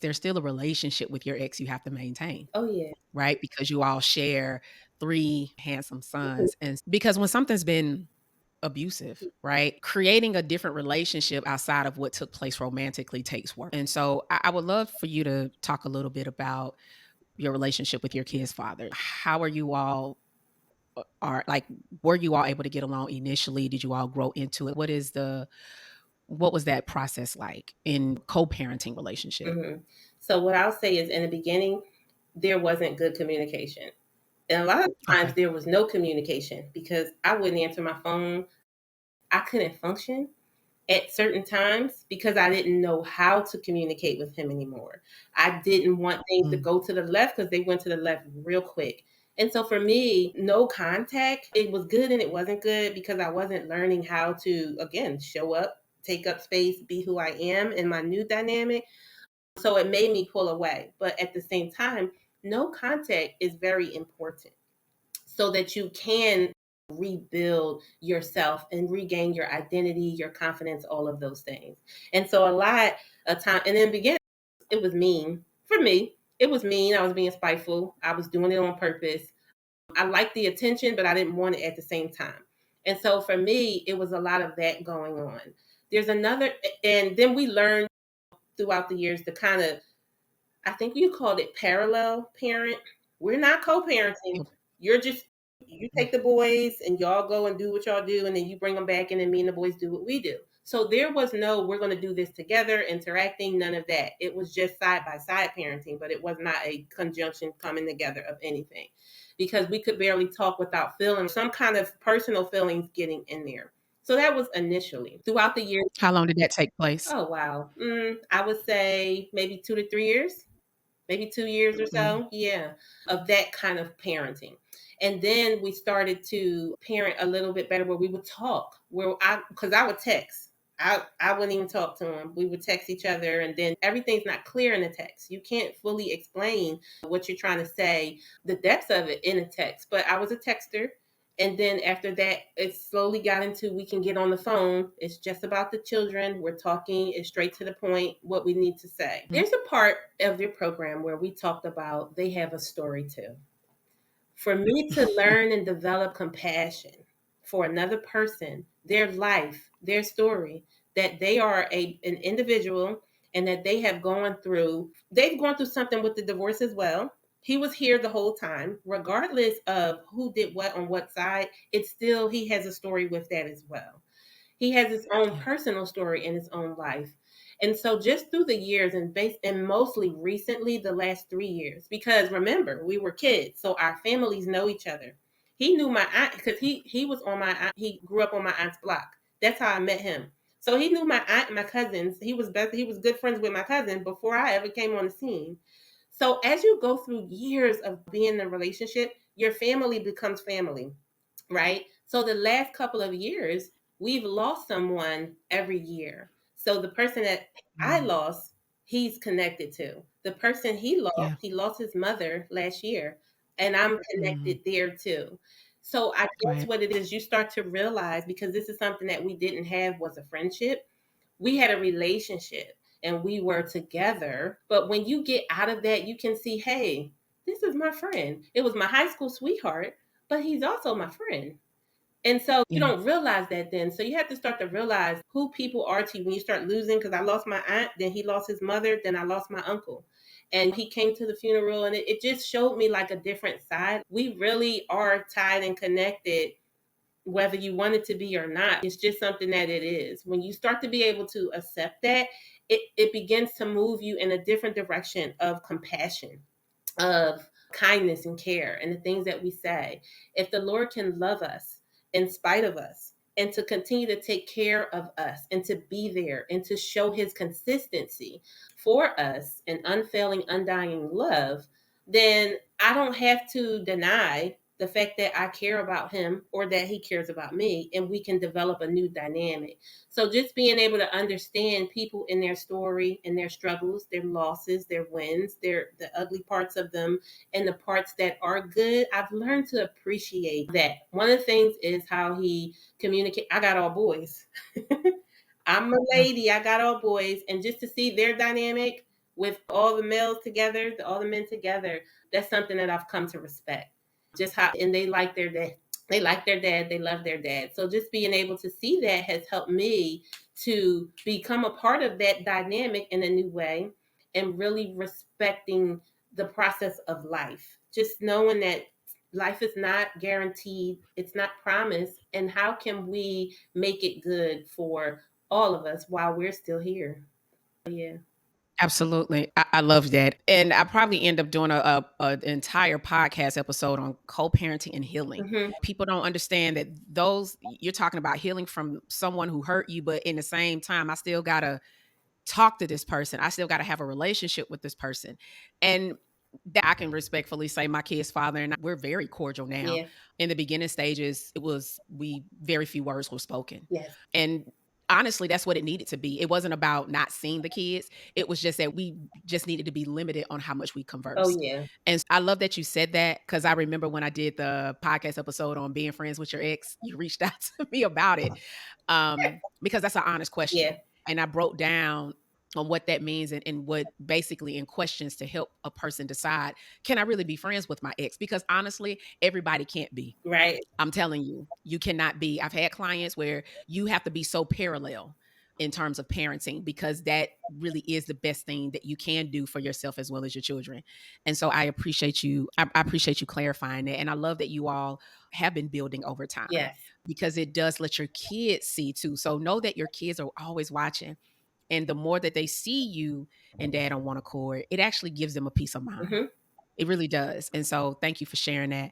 there's still a relationship with your ex you have to maintain, Oh, yeah. right? Because you all share 3 handsome Mhm. sons, and because when something's been abusive, right? Creating a different relationship outside of what took place romantically takes work. And so I would love for you to talk a little bit about your relationship with your kid's father. How are you all are like were you all able to get along initially? Did you all grow into it? What was that process like in co-parenting relationship? Mhm. So what I'll say is in the beginning, there wasn't good communication. And a lot of times Okay. there was no communication because I wouldn't answer my phone. I couldn't function at certain times because I didn't know how to communicate with him anymore. I didn't want things to Mm, go to the left because they went to the left real quick. And so for me, no contact, it was good and it wasn't good because I wasn't learning how to, again, show up, take up space, be who I am in my new dynamic. So it made me pull away. But at the same time, no contact is very important so that you can rebuild yourself and regain your identity, your confidence, all of those things. And so a lot of time, and in the beginning, it was mean for me. It was mean. I was being spiteful. I was doing it on purpose. I liked the attention, but I didn't want it at the same time. And so for me, it was a lot of that going on. There's another, and then we learned throughout the years to kind of, I think you called it parallel parent. We're not co-parenting. You're just you take the boys and y'all go and do what y'all do, and then you bring them back, and then me and the boys do what we do. So there was no we're going to do this together, interacting, none of that. It was just side by side parenting, but it was not a conjunction coming together of anything because we could barely talk without feeling some kind of personal feelings getting in there. So that was initially throughout the years. how long did that take place? Oh wow, I would say maybe 2 to 3 years, maybe 2 years or Mm, so. Yeah, of that kind of parenting. And then we started to parent a little bit better where we would talk, because I would text. I wouldn't even talk to him. We would text each other, and then everything's not clear in the text. You can't fully explain what you're trying to say, the depths of it in a text. But I was a texter. And then after that, it slowly got into we can get on the phone. It's just about the children. We're talking, it's straight to the point, what we need to say. mm, There's a part of your program where we talked about they have a story too. For me to learn and develop compassion for another person, their life, their story, that they are an individual and that they've gone through something with the divorce as well. He was here the whole time, regardless of who did what on what side, it's still, he has a story with that as well. He has his own yeah. personal story in his own life. And so just through the years and mostly recently the last 3 years, because remember, we were kids, so our families know each other. He knew my aunt because he was on my aunt, he grew up on my aunt's block. That's how I met him. So he knew my aunt and my cousins. He was good friends with my cousin before I ever came on the scene. So as you go through years of being in a relationship, your family becomes family, right? So the last couple of years, we've lost someone every year. So the person that I Mm, lost, he's connected to. The person yeah. he lost his mother last year, and I'm Mm, connected there too. So I guess right. what it is, you start to realize, because this is something that we didn't have, was a friendship. We had a relationship and we were together. But when you get out of that, you can see, hey, this is my friend. It was my high school sweetheart, but he's also my friend. And so you Yeah. don't realize that then. So you have to start to realize who people are to you when you start losing. Because I lost my aunt, then he lost his mother, then I lost my uncle. And he came to the funeral, and it just showed me like a different side. We really are tied and connected, whether you want it to be or not. It's just something that it is. When you start to be able to accept that, it begins to move you in a different direction of compassion, of kindness and care and the things that we say. If the Lord can love us in spite of us and to continue to take care of us and to be there and to show his consistency for us and unfailing, undying love, then I don't have to deny the fact that I care about him or that he cares about me, and we can develop a new dynamic. So just being able to understand people in their story and their struggles, their losses, their wins, the ugly parts of them and the parts that are good, I've learned to appreciate that. One of the things is how he communicate. I got all boys. I'm a Yeah. lady, I got all boys, and just to see their dynamic with all the males together, all the men together, that's something that I've come to respect. Just how, and they like their dad. They like their dad. They love their dad. So just being able to see that has helped me to become a part of that dynamic in a new way and really respecting the process of life. Just knowing that life is not guaranteed, it's not promised, and how can we make it good for all of us while we're still here? Yeah. Absolutely. I love that. And I probably end up doing an entire podcast episode on co-parenting and healing. Hmm. People don't understand that those you're talking about healing from someone who hurt you, but in the same time, I still gotta talk to this person. I still got to have a relationship with this person. And that I can respectfully say my kid's father and we're very cordial now. Yeah. In the beginning stages, it was we very few words were spoken. Yes. And honestly, that's what it needed to be. It wasn't about not seeing the kids. It was just that we just needed to be limited on how much we Oh conversed. yeah. And I love that you said that because I remember when I did the podcast episode on being friends with your ex, you reached out to me about it because that's an honest Yeah. question. And I broke down on what that means and what basically in questions to help a person decide, can I really be friends with my ex? Because honestly, everybody can't be. Right. I'm telling you, you cannot be. I've had clients where you have to be so parallel in terms of parenting because that really is the best thing that you can do for yourself as well as your children. And so I appreciate you. I appreciate you clarifying that. And I love that you all have been building over time Yes. because it does let your kids see too. So know that your kids are always watching. And the more that they see you and dad on one accord, it actually gives them a peace of mind. Hmm. It really does. And so thank you for sharing that.